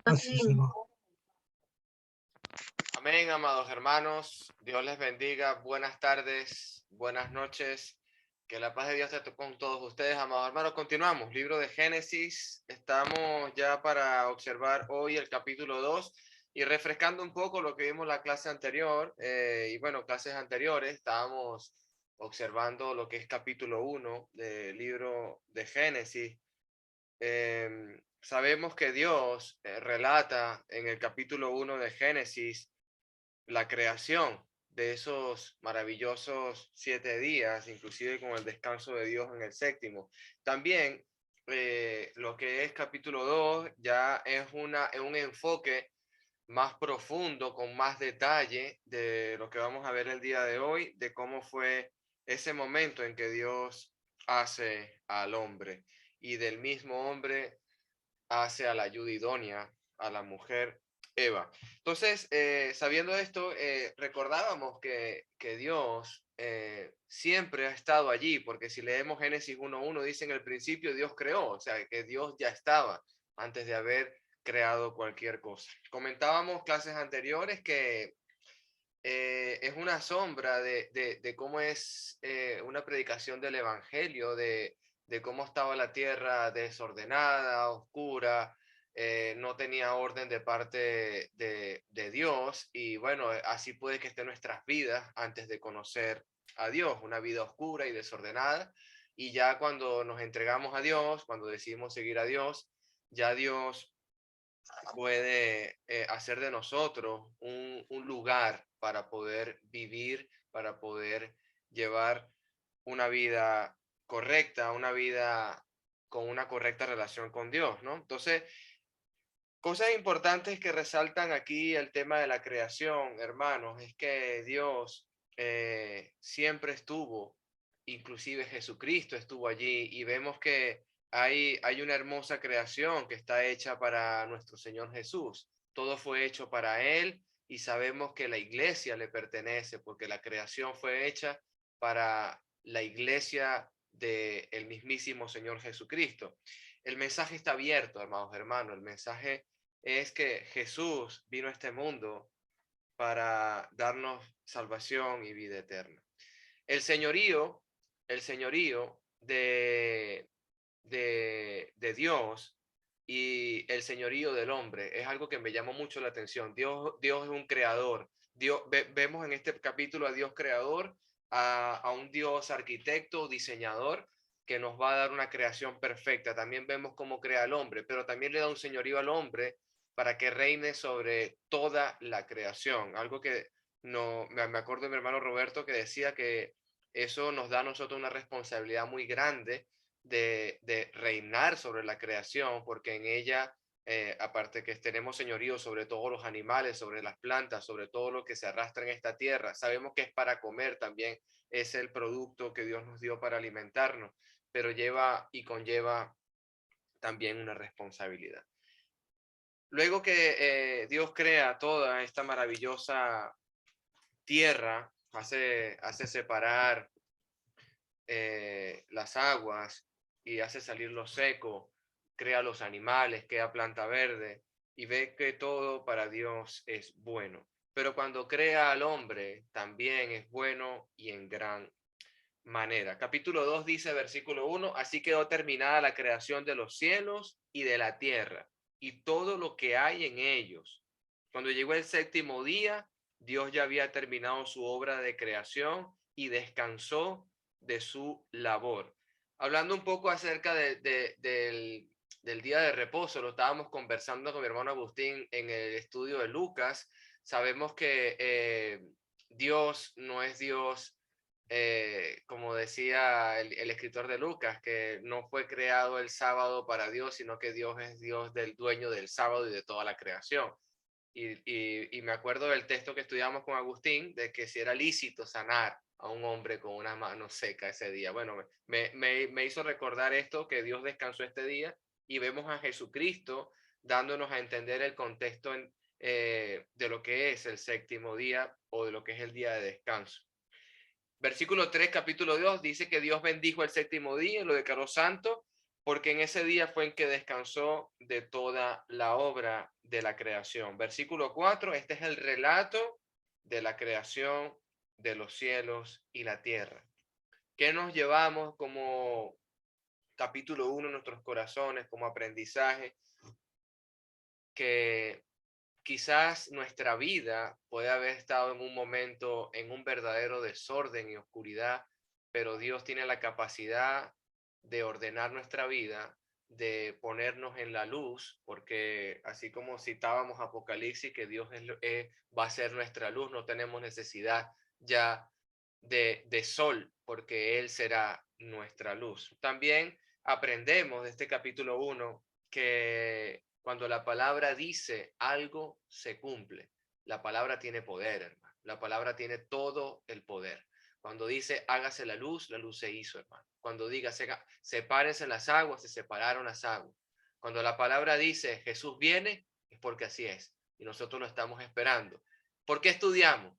Así será. Amén, amados hermanos. Dios les bendiga. Buenas tardes, buenas noches. Que la paz de Dios esté con todos ustedes, amados hermanos. Continuamos, libro de Génesis. Estamos ya para observar hoy el capítulo 2 y refrescando un poco lo que vimos la clase anterior. Y bueno, clases anteriores, estábamos observando lo que es capítulo 1 del libro de Génesis. Sabemos que Dios relata en el capítulo 1 de Génesis la creación de esos maravillosos 7 días, inclusive con el descanso de Dios en el séptimo. También lo que es capítulo 2 ya es un enfoque más profundo, con más detalle de lo que vamos a ver el día de hoy, de cómo fue ese momento en que Dios hace al hombre y del mismo hombre hace a la ayuda idónea, a la mujer Eva. Entonces, sabiendo esto, recordábamos que Dios siempre ha estado allí, porque si leemos Génesis 1.1, dice en el principio Dios creó, o sea, que Dios ya estaba antes de haber creado cualquier cosa. Comentábamos clases anteriores que es una sombra de cómo es una predicación del Evangelio, de cómo estaba la tierra desordenada, oscura, no tenía orden de parte de Dios y bueno, así puede que esté nuestras vidas antes de conocer a Dios, una vida oscura y desordenada. Y ya cuando nos entregamos a Dios, cuando decidimos seguir a Dios, ya Dios puede hacer de nosotros un lugar para poder vivir, para poder llevar una vida correcta, una vida con una correcta relación con Dios, ¿no? Entonces, cosas importantes que resaltan aquí el tema de la creación, hermanos, es que Dios siempre estuvo, inclusive Jesucristo estuvo allí y vemos que hay una hermosa creación que está hecha para nuestro Señor Jesús. Todo fue hecho para Él y sabemos que la iglesia le pertenece porque la creación fue hecha para la iglesia del mismísimo Señor Jesucristo. El mensaje está abierto, amados hermanos, el mensaje es que Jesús vino a este mundo para darnos salvación y vida eterna. El señorío, el señorío de Dios y el señorío del hombre es algo que me llamó mucho la atención. Dios es un creador. Vemos en este capítulo a Dios creador, a un Dios arquitecto, diseñador, que nos va a dar una creación perfecta. También vemos cómo crea al hombre, pero también le da un señorío al hombre para que reine sobre toda la creación. Algo que no me acuerdo de mi hermano Roberto que decía que eso nos da a nosotros una responsabilidad muy grande de reinar sobre la creación, porque en ella, aparte que tenemos señorío sobre todos los animales, sobre las plantas, sobre todo lo que se arrastra en esta tierra, sabemos que es para comer también, es el producto que Dios nos dio para alimentarnos, pero lleva y conlleva también una responsabilidad. Luego que Dios crea toda esta maravillosa tierra, hace separar las aguas y hace salir lo seco, crea los animales, crea planta verde y ve que todo para Dios es bueno. Pero cuando crea al hombre, también es bueno y en gran manera. Capítulo 2 dice, versículo 1, así quedó terminada la creación de los cielos y de la tierra y todo lo que hay en ellos. Cuando llegó el séptimo día, Dios ya había terminado su obra de creación y descansó de su labor. Hablando un poco acerca del día de reposo, lo estábamos conversando con mi hermano Agustín en el estudio de Lucas. Sabemos que Dios no es Dios como decía el escritor de Lucas, que no fue creado el sábado para Dios, sino que Dios es Dios del dueño del sábado y de toda la creación. Y me acuerdo del texto que estudiamos con Agustín, de que si era lícito sanar a un hombre con una mano seca ese día. Bueno, me hizo recordar esto, que Dios descansó este día y vemos a Jesucristo dándonos a entender el contexto de lo que es el séptimo día o de lo que es el día de descanso. Versículo 3, capítulo 2, dice que Dios bendijo el séptimo día y lo declaró santo porque en ese día fue en que descansó de toda la obra de la creación. Versículo 4, este es el relato de la creación de los cielos y la tierra. ¿Qué nos llevamos como capítulo 1 en nuestros corazones, como aprendizaje? Que quizás nuestra vida puede haber estado en un momento en un verdadero desorden y oscuridad, pero Dios tiene la capacidad de ordenar nuestra vida, de ponernos en la luz, porque así como citábamos Apocalipsis, que Dios va a ser nuestra luz, no tenemos necesidad ya de sol, porque Él será nuestra luz. También aprendemos de este capítulo 1 que cuando la palabra dice algo, se cumple. La palabra tiene poder, hermano. La palabra tiene todo el poder. Cuando dice hágase la luz se hizo, hermano. Cuando diga sepárense las aguas, se separaron las aguas. Cuando la palabra dice Jesús viene, es porque así es. Y nosotros lo estamos esperando. ¿Por qué estudiamos?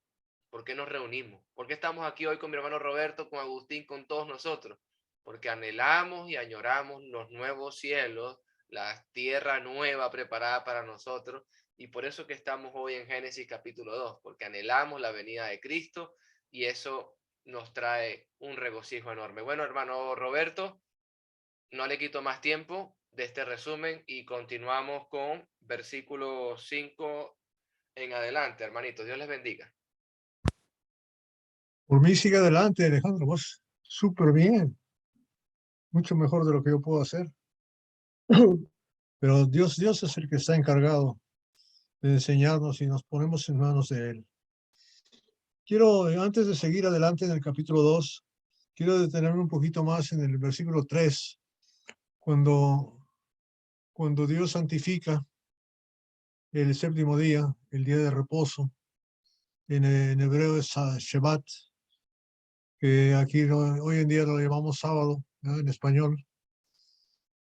¿Por qué nos reunimos? ¿Por qué estamos aquí hoy con mi hermano Roberto, con Agustín, con todos nosotros? Porque anhelamos y añoramos los nuevos cielos, la tierra nueva preparada para nosotros. Y por eso que estamos hoy en Génesis capítulo 2, porque anhelamos la venida de Cristo y eso nos trae un regocijo enorme. Bueno, hermano Roberto, no le quito más tiempo de este resumen y continuamos con versículo 5 en adelante, hermanitos. Dios les bendiga. Por mí sigue adelante, Alejandro, vos súper bien, mucho mejor de lo que yo puedo hacer. Pero Dios es el que está encargado de enseñarnos y nos ponemos en manos de Él. Quiero, antes de seguir adelante en el capítulo 2, quiero detenerme un poquito más en el versículo 3, cuando Dios santifica el séptimo día, el día de reposo. En hebreo es Shabbat, que aquí hoy en día lo llamamos sábado, ¿no? En español,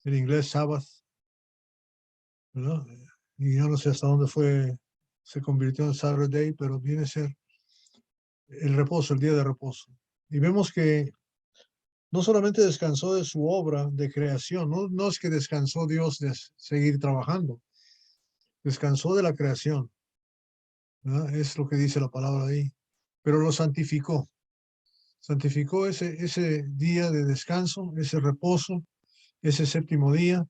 en inglés Sabbath, ¿verdad? Y yo no sé hasta dónde se convirtió en Saturday, pero viene a ser el reposo, el día de reposo. Y vemos que no solamente descansó de su obra de creación, no es que descansó Dios de seguir trabajando, descansó de la creación, ¿verdad? Es lo que dice la palabra ahí, pero lo santificó ese día de descanso, ese reposo, ese séptimo día.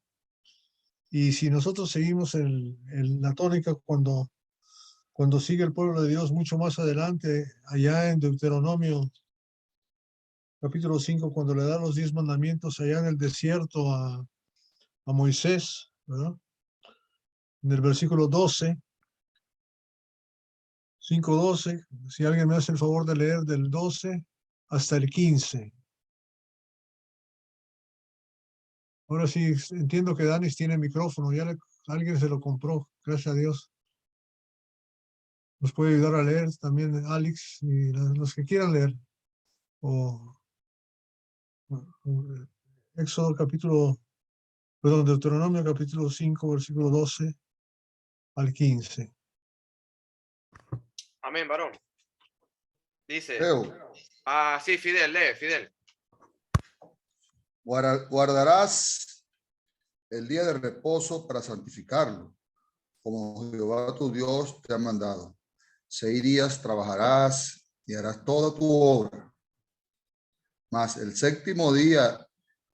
Y si nosotros seguimos la tónica cuando sigue el pueblo de Dios mucho más adelante, allá en Deuteronomio capítulo 5, cuando le da los 10 mandamientos allá en el desierto a Moisés, ¿verdad? En el versículo 12, 5:12, si alguien me hace el favor de leer del 12 hasta el 15. Ahora sí, entiendo que Danis tiene micrófono, alguien se lo compró, gracias a Dios. Nos puede ayudar a leer también Alex y los que quieran leer. O Éxodo Deuteronomio capítulo 5, versículo 12 al 15. Amén, varón. Dice, Leo, sí, Fidel, lee, Fidel. guardarás el día de reposo para santificarlo, como Jehová tu Dios te ha mandado. 6 días trabajarás y harás toda tu obra. Mas el séptimo día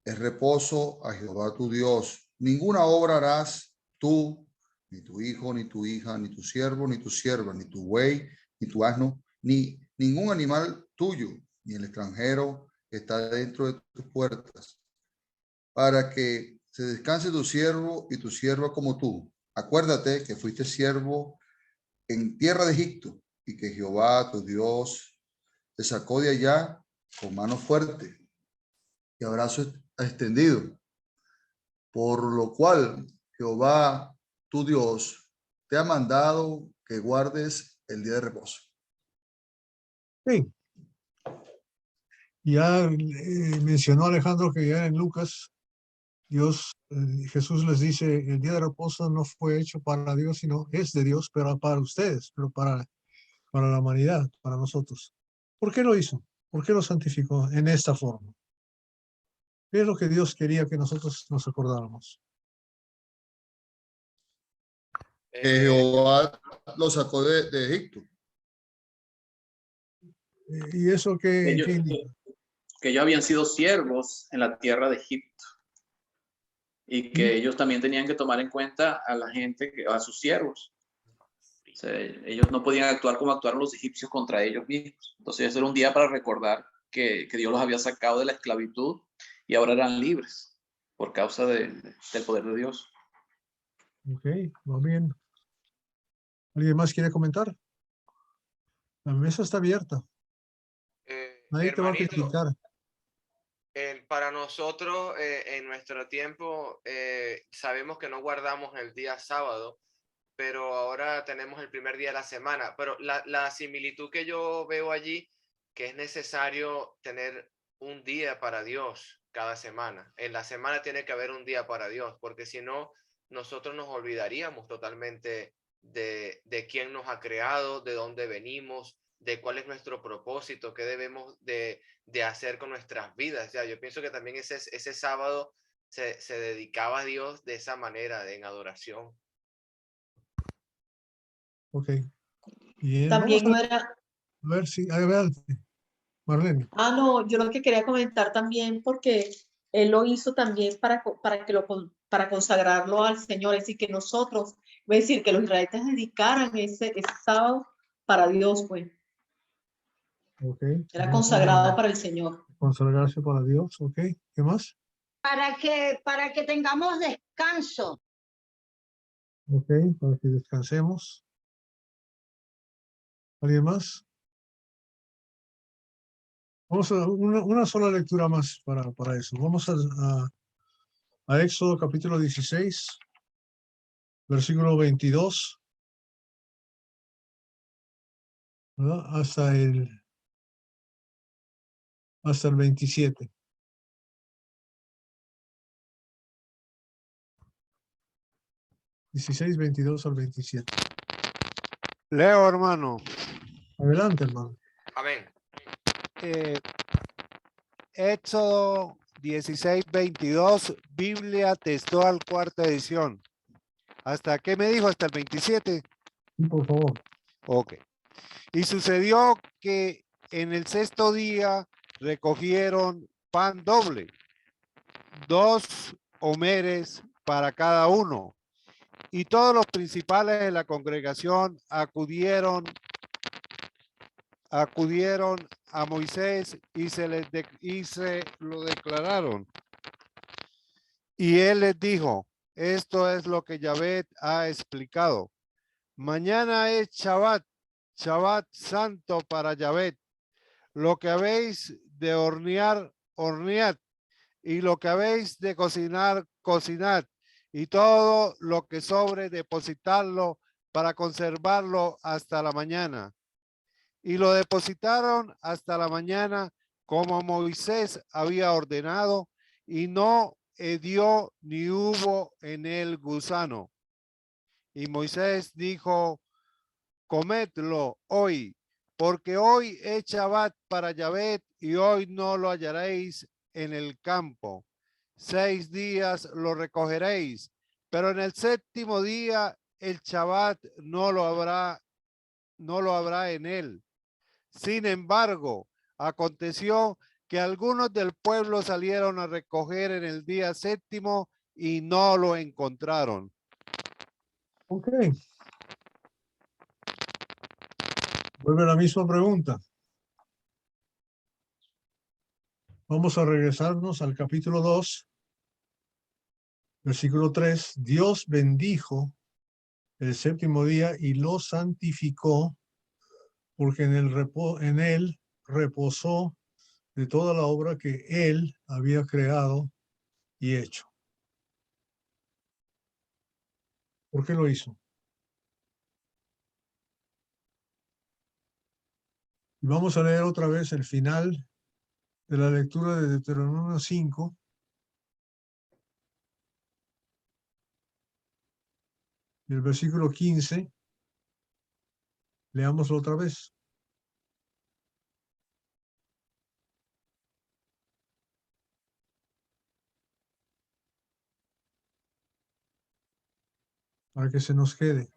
es reposo a Jehová tu Dios. Ninguna obra harás tú, ni tu hijo, ni tu hija, ni tu siervo, ni tu sierva, ni tu buey, ni tu asno, ni ningún animal tuyo, ni el extranjero que está dentro de tus puertas, para que se descanse tu siervo y tu sierva como tú. Acuérdate que fuiste siervo en tierra de Egipto y que Jehová tu Dios te sacó de allá con mano fuerte y abrazo extendido, por lo cual Jehová tu Dios te ha mandado que guardes el día de reposo. Sí, ya mencionó Alejandro que ya en Lucas, Jesús les dice, el día de reposo no fue hecho para Dios, sino es de Dios, pero para ustedes, pero para la humanidad, para nosotros. ¿Por qué lo hizo? ¿Por qué lo santificó en esta forma? ¿Qué es lo que Dios quería que nosotros nos acordáramos? Que Jehová lo sacó de Egipto. ¿Y eso qué Ellos, indica? que ellos habían sido siervos en la tierra de Egipto y que ellos también tenían que tomar en cuenta a la gente, a sus siervos. O sea, ellos no podían actuar como actuaron los egipcios contra ellos mismos. Entonces, ese era un día para recordar que Dios los había sacado de la esclavitud y ahora eran libres por causa del poder de Dios. Ok, va bien. ¿Alguien más quiere comentar? La mesa está abierta. Nadie te va a hermanito, criticar. para nosotros, en nuestro tiempo, sabemos que no guardamos el día sábado, pero ahora tenemos el primer día de la semana. Pero la similitud que yo veo allí, que es necesario tener un día para Dios cada semana. En la semana tiene que haber un día para Dios, porque si no, nosotros nos olvidaríamos totalmente de quién nos ha creado, de dónde venimos, de cuál es nuestro propósito, qué debemos de hacer con nuestras vidas. Ya, yo pienso que también ese sábado se dedicaba a Dios de esa manera, en adoración. Ok. Bien, También vamos no era, a ver si, adelante, Marlene. no, yo lo que quería comentar también, porque él lo hizo también para consagrarlo al Señor, es decir, que nosotros, es decir, que los israelitas dedicaran ese sábado para Dios, pues, Ok. era Vamos consagrado a para el Señor. consagrarse para Dios. Ok. ¿Qué más? para que tengamos descanso. Ok, para que descansemos. ¿Alguien más? Vamos a una sola lectura más para eso. Vamos a Éxodo capítulo 16, versículo 22, ¿verdad? Hasta el 27. Dieciséis, 22 al 27. Leo, hermano. Adelante, hermano. Amén. Éxodo 16, 22, Biblia textual, cuarta edición. ¿Hasta qué me dijo? ¿Hasta el 27? Sí, por favor. Ok. Y sucedió que en el sexto día recogieron pan doble, 2 homeres para cada uno. Y todos los principales de la congregación acudieron a Moisés y se lo declararon. Y él les dijo, esto es lo que Yahvé ha explicado. Mañana es Shabbat santo para Yahvé. Lo que habéis de hornear, hornead. Y lo que habéis de cocinar, cocinad. Y todo lo que sobre, depositarlo para conservarlo hasta la mañana. Y lo depositaron hasta la mañana como Moisés había ordenado, y no hedió ni hubo en él gusano. Y Moisés dijo, comedlo hoy, porque hoy es Shabbat para Yahvé, y hoy no lo hallaréis en el campo. 6 días lo recogeréis, pero en el séptimo día el Shabbat no lo habrá en él. Sin embargo, aconteció que algunos del pueblo salieron a recoger en el día séptimo y no lo encontraron. Ok. Vuelve la misma pregunta. Vamos a regresarnos al capítulo 2, versículo 3. Dios bendijo el séptimo día y lo santificó, porque en él reposó de toda la obra que él había creado y hecho. ¿Por qué lo hizo? Y vamos a leer otra vez el final de la lectura de Deuteronomio 5. El versículo 15. Leámoslo otra vez. para que se nos quede.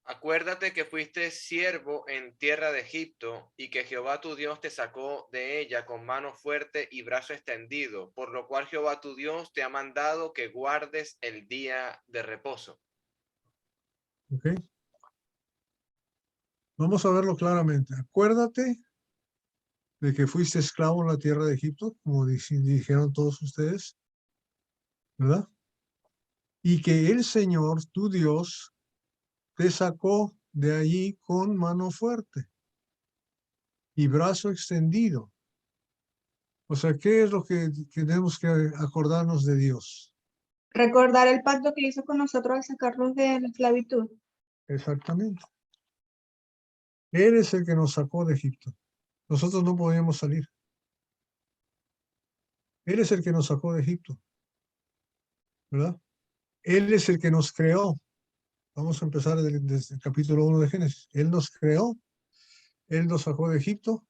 Acuérdate que fuiste siervo en tierra de Egipto y que Jehová tu Dios te sacó de ella con mano fuerte y brazo extendido, por lo cual Jehová tu Dios te ha mandado que guardes el día de reposo. ¿Ok? Vamos a verlo claramente. Acuérdate de que fuiste esclavo en la tierra de Egipto, como dijeron todos ustedes, ¿verdad? Y que el Señor, tu Dios, te sacó de allí con mano fuerte y brazo extendido. O sea, ¿qué es lo que tenemos que acordarnos de Dios? Recordar el pacto que hizo con nosotros al sacarnos de la esclavitud. Exactamente. Él es el que nos sacó de Egipto. Nosotros no podíamos salir. Él es el que nos sacó de Egipto, ¿verdad? Él es el que nos creó. Vamos a empezar desde el capítulo 1 de Génesis. Él nos creó, Él nos sacó de Egipto,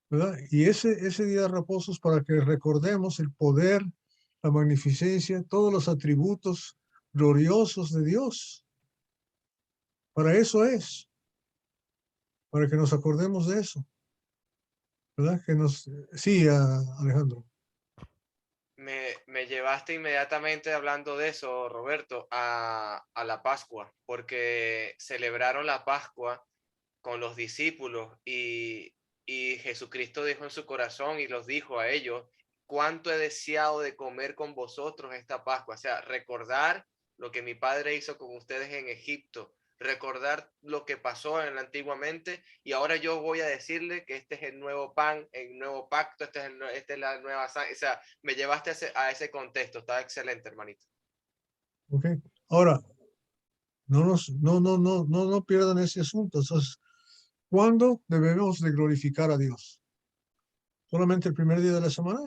¿verdad? Y ese día de reposo es para que recordemos el poder, la magnificencia, todos los atributos gloriosos de Dios. Para eso es, para que nos acordemos de eso, ¿verdad? Sí, Alejandro. Me llevaste inmediatamente hablando de eso, Roberto, a la Pascua, porque celebraron la Pascua con los discípulos y Jesucristo dijo en su corazón y los dijo a ellos, cuánto he deseado de comer con vosotros esta Pascua. O sea, recordar lo que mi padre hizo con ustedes en Egipto, recordar lo que pasó antiguamente y ahora yo voy a decirle que este es el nuevo pan, el nuevo pacto, esta es la nueva sangre. O sea, me llevaste a ese contexto. Está excelente, hermanito. ¿Ok? Ahora, no pierdan ese asunto. Entonces, ¿cuándo debemos de glorificar a Dios? ¿Solamente el primer día de la semana?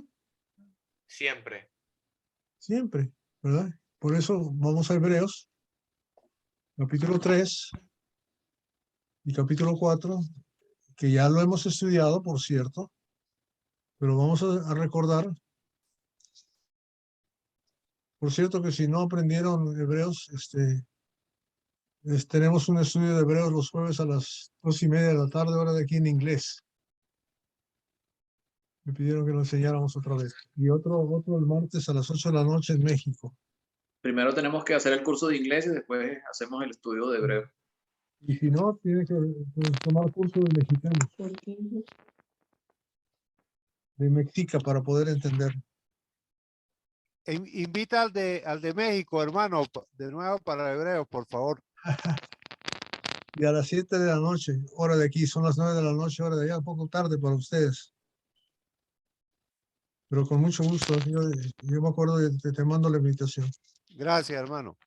Siempre. Siempre, ¿verdad? Por eso vamos a Hebreos, capítulo 3 y capítulo 4, que ya lo hemos estudiado, por cierto, pero vamos a recordar. Por cierto que si no aprendieron Hebreos, tenemos un estudio de Hebreos los jueves a las 2:30 de la tarde, hora de aquí en inglés. Me pidieron que lo enseñáramos otra vez. Y otro el martes a las 8 de la noche en México. Primero tenemos que hacer el curso de inglés y después hacemos el estudio de hebreo. Y si no, tiene que tomar curso de mexicanos, de Mexica, para poder entender. Invita al de México, hermano, de nuevo para Hebreos, por favor. Y a las 7 de la noche, hora de aquí, son las 9 de la noche, hora de allá, un poco tarde para ustedes. Pero con mucho gusto, yo me acuerdo de te mando la invitación. Gracias, hermano.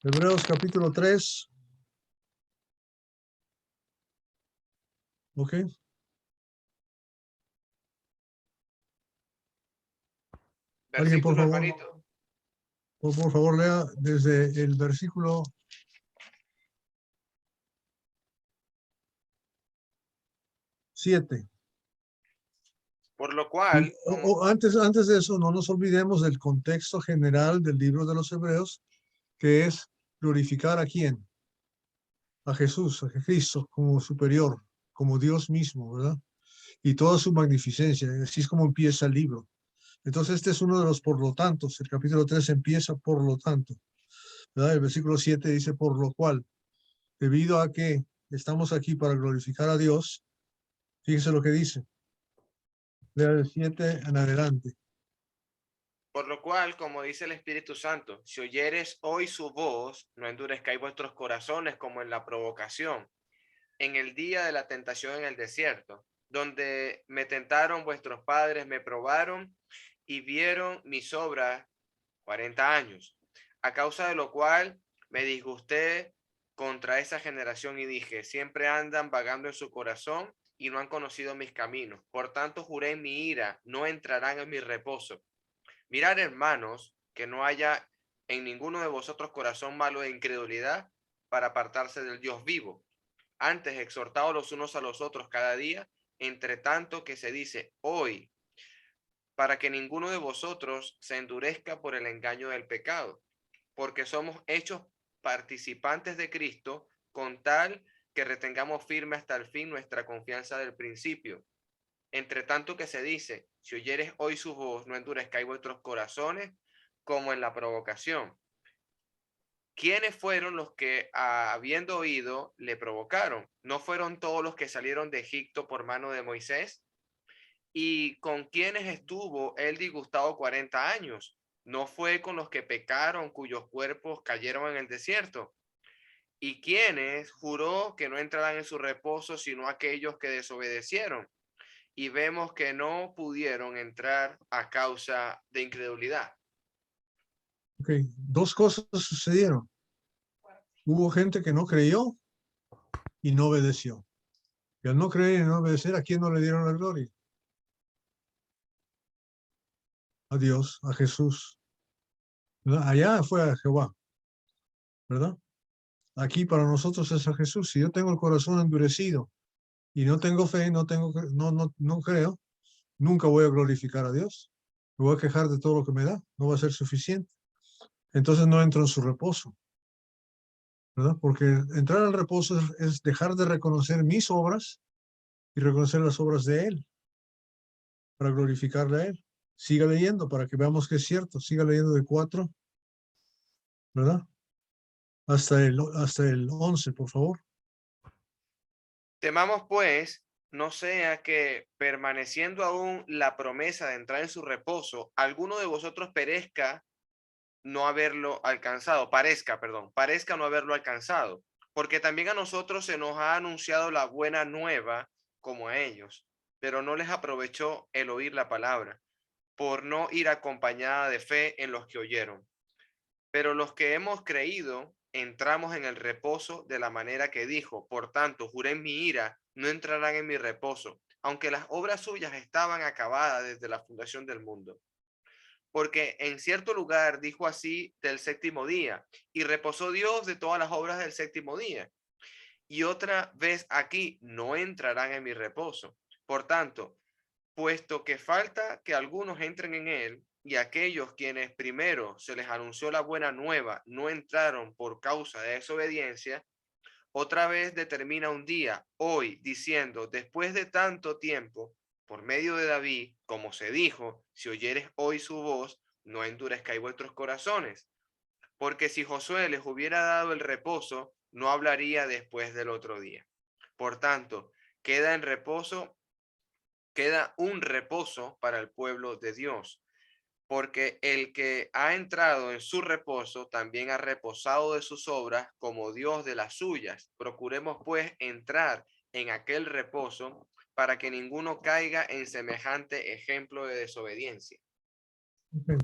Hebreos capítulo 3. ¿Ok? Alguien, por Versículo, favor, hermanito. por favor, lea desde el versículo 7. Por lo cual, Antes de eso, no nos olvidemos del contexto general del libro de los Hebreos, que es glorificar a quién, a Jesús, a Cristo como superior, como Dios mismo, ¿verdad? Y toda su magnificencia. Así es como empieza el libro. Entonces, este es uno de los por lo tanto. El capítulo 3 empieza por lo tanto, ¿verdad? El versículo 7 dice por lo cual, debido a que estamos aquí para glorificar a Dios, fíjese lo que dice. Lea del 7 en adelante. por lo cual, como dice el Espíritu Santo, si oyeres hoy su voz, no endurezcáis vuestros corazones como en la provocación, en el día de la tentación en el desierto, donde me tentaron vuestros padres, me probaron y vieron mis obras 40 años, a causa de lo cual me disgusté contra esa generación y dije, siempre andan vagando en su corazón y no han conocido mis caminos. Por tanto, juré en mi ira, no entrarán en mi reposo. Mirad, hermanos, que no haya en ninguno de vosotros corazón malo de incredulidad para apartarse del Dios vivo. Antes, exhortaos los unos a los otros cada día, entre tanto que se dice hoy, para que ninguno de vosotros se endurezca por el engaño del pecado. porque somos hechos participantes de Cristo, con tal que retengamos firme hasta el fin nuestra confianza del principio. Entre tanto que se dice, si oyeres hoy su voz, no endurezcáis vuestros corazones, como en la provocación. ¿Quiénes fueron los que, habiendo oído, le provocaron? ¿No fueron todos los que salieron de Egipto por mano de Moisés? ¿Y con quienes estuvo él disgustado 40 años? ¿No fue con los que pecaron, cuyos cuerpos cayeron en el desierto? ¿Y quiénes juró que no entrarán en su reposo, sino aquellos que desobedecieron? Y vemos que no pudieron entrar a causa de incredulidad. Ok, dos cosas sucedieron. Hubo gente que no creyó y no obedeció. Y al no creer y no obedecer, ¿a quién no le dieron la gloria? A Dios, a Jesús. ¿Verdad? Allá fue a Jehová, ¿verdad? Aquí para nosotros es a Jesús. Si yo tengo el corazón endurecido y no tengo fe, no creo, nunca voy a glorificar a Dios. Me voy a quejar de todo lo que me da. No va a ser suficiente. Entonces no entro en su reposo, ¿verdad? Porque entrar al reposo es dejar de reconocer mis obras y reconocer las obras de Él para glorificarle a Él. Siga leyendo para que veamos que es cierto. Siga leyendo de 4, ¿verdad? Hasta el 11, por favor. Temamos pues, no sea que permaneciendo aún la promesa de entrar en su reposo, alguno de vosotros parezca no haberlo alcanzado, parezca no haberlo alcanzado, porque también a nosotros se nos ha anunciado la buena nueva como a ellos, pero no les aprovechó el oír la palabra, por no ir acompañada de fe en los que oyeron. Pero los que hemos creído entramos en el reposo de la manera que dijo. Por tanto, juré en mi ira, no entrarán en mi reposo, aunque las obras suyas estaban acabadas desde la fundación del mundo. Porque en cierto lugar dijo así del séptimo día, y reposó Dios de todas las obras del séptimo día. Y otra vez aquí, no entrarán en mi reposo. Por tanto, puesto que falta que algunos entren en él, y aquellos quienes primero se les anunció la buena nueva no entraron por causa de desobediencia, otra vez determina un día, hoy, diciendo, después de tanto tiempo, por medio de David, como se dijo, si oyeres hoy su voz, no endurezcáis vuestros corazones. Porque si Josué les hubiera dado el reposo, no hablaría después del otro día. Por tanto, queda un reposo para el pueblo de Dios, porque el que ha entrado en su reposo también ha reposado de sus obras como Dios de las suyas. Procuremos pues entrar en aquel reposo para que ninguno caiga en semejante ejemplo de desobediencia. Okay.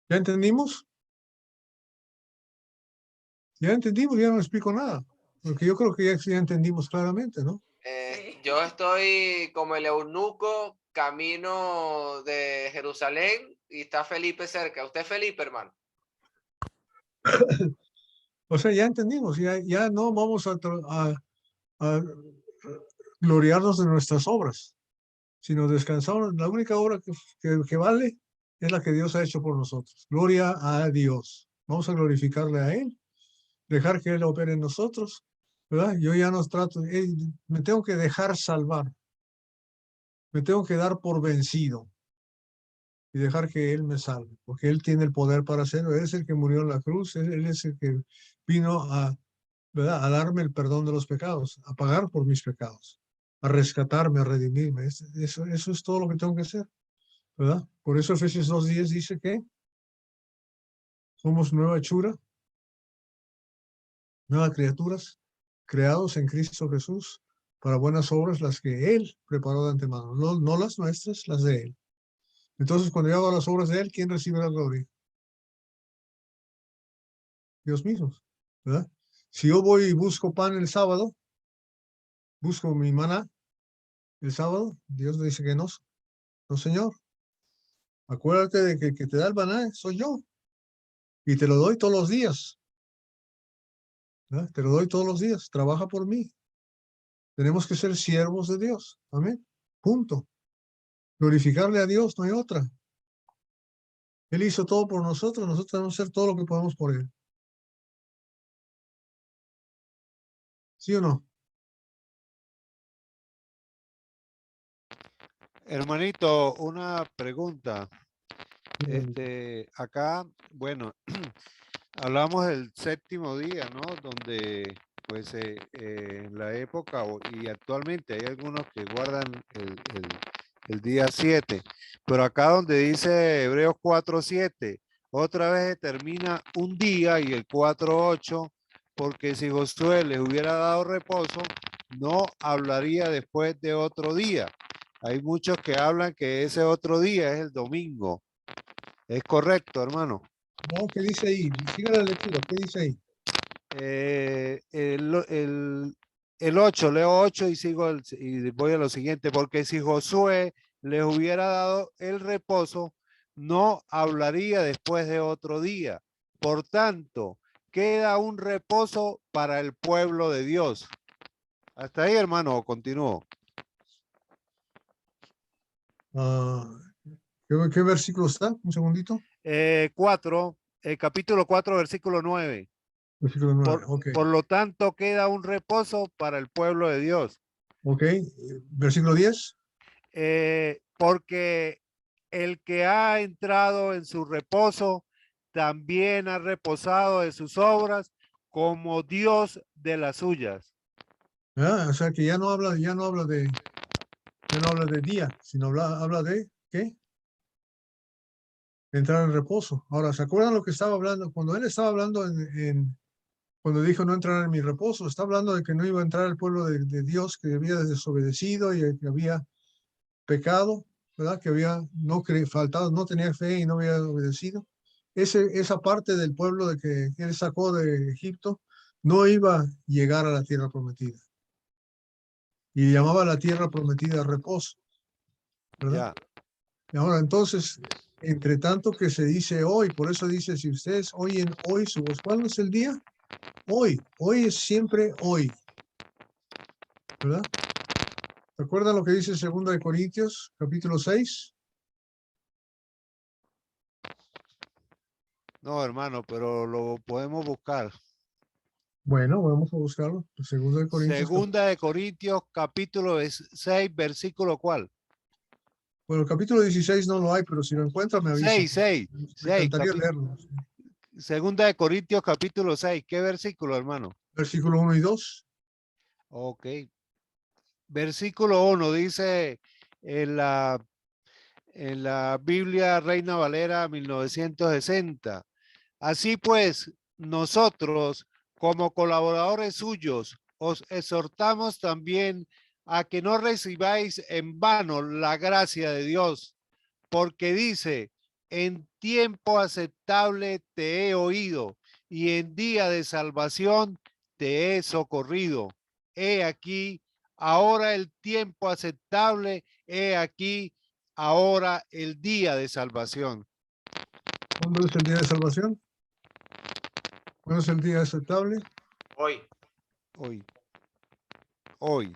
¿Ya entendimos? Ya entendimos, ya no explico nada. Porque yo creo que ya entendimos claramente, ¿no? Yo estoy como el eunuco, camino de Jerusalén y está Felipe cerca. ¿Usted es Felipe, hermano? O sea, ya entendimos, ya no vamos a gloriarnos de nuestras obras, sino descansar. La única obra que vale es la que Dios ha hecho por nosotros. Gloria a Dios. Vamos a glorificarle a Él, dejar que Él opere en nosotros, ¿verdad? Yo ya no trato, me tengo que dejar salvar, me tengo que dar por vencido y dejar que Él me salve, porque Él tiene el poder para hacerlo. Él es el que murió en la cruz, Él es el que vino ¿verdad? A darme el perdón de los pecados, a pagar por mis pecados, a rescatarme, a redimirme. Eso es todo lo que tengo que hacer, ¿verdad? Por eso Efesios 2:10 dice que somos nueva hechura, nuevas criaturas, creados en Cristo Jesús para buenas obras, las que Él preparó de antemano, no las nuestras, las de Él. Entonces, cuando yo hago las obras de Él, ¿quién recibe la gloria? Dios mismo, ¿verdad? Si yo voy y busco pan el sábado, busco mi maná el sábado, Dios me dice que no, no, Señor. Acuérdate de que el que te da el maná soy yo. Y te lo doy todos los días. ¿Verdad? Te lo doy todos los días. Trabaja por mí. Tenemos que ser siervos de Dios. Amén. Punto. Glorificarle a Dios, no hay otra. Él hizo todo por nosotros debemos hacer todo lo que podemos por Él. ¿Sí o no? Hermanito, una pregunta. Sí. Acá, bueno, hablamos del séptimo día, ¿no? Donde, pues, en la época y actualmente hay algunos que guardan el día 7, pero acá donde dice Hebreos 4:7, otra vez determina un día y el 4:8, porque si Josué les hubiera dado reposo, no hablaría después de otro día. Hay muchos que hablan que ese otro día es el domingo. ¿Es correcto, hermano? No, ¿qué dice ahí? Siga la lectura, ¿qué dice ahí? El 8, leo 8 y y voy a lo siguiente, porque si Josué les hubiera dado el reposo, no hablaría después de otro día. Por tanto, queda un reposo para el pueblo de Dios. Hasta ahí, hermano, continúo. Ah, ¿qué versículo está? Un segundito. 4, capítulo 4, versículo 9. Versículo 9. Ok. Por lo tanto, queda un reposo para el pueblo de Dios. Ok. Versículo 10. Porque el que ha entrado en su reposo también ha reposado de sus obras como Dios de las suyas. O sea que ya no habla de día, sino habla de ¿qué? Entrar en reposo. Ahora, ¿se acuerdan lo que estaba hablando? Cuando él estaba hablando cuando dijo no entrar en mi reposo, está hablando de que no iba a entrar el pueblo de Dios, que había desobedecido y que había pecado, ¿verdad? Que había faltado, no tenía fe y no había obedecido. Esa parte del pueblo de que él sacó de Egipto no iba a llegar a la tierra prometida. Y llamaba a la tierra prometida reposo, ¿verdad? Ya. Y ahora entonces, entre tanto que se dice hoy, por eso dice, si ustedes oyen hoy su voz, ¿cuándo es el día? Hoy es siempre hoy, ¿verdad? ¿Se acuerdan lo que dice 2 Corintios, capítulo 6? No, hermano, pero lo podemos buscar. Bueno, vamos a buscarlo. 2 Corintios, Segunda de Corintios, capítulo 6, versículo ¿cuál? bueno, capítulo 16 no lo hay, pero si lo encuentra me avisa. 6. Me encantaría leerlo. Segunda de Corintios, capítulo 6. ¿Qué versículo, hermano? Versículo 1 y 2. Ok. Versículo 1 dice en la Biblia Reina Valera 1960. Así pues, nosotros, como colaboradores suyos, os exhortamos también a que no recibáis en vano la gracia de Dios, porque dice, en tiempo aceptable te he oído y en día de salvación te he socorrido. He aquí, ahora el tiempo aceptable, he aquí, ahora el día de salvación. ¿Cuándo es el día de salvación? ¿Cuándo es el día aceptable? Hoy. Hoy.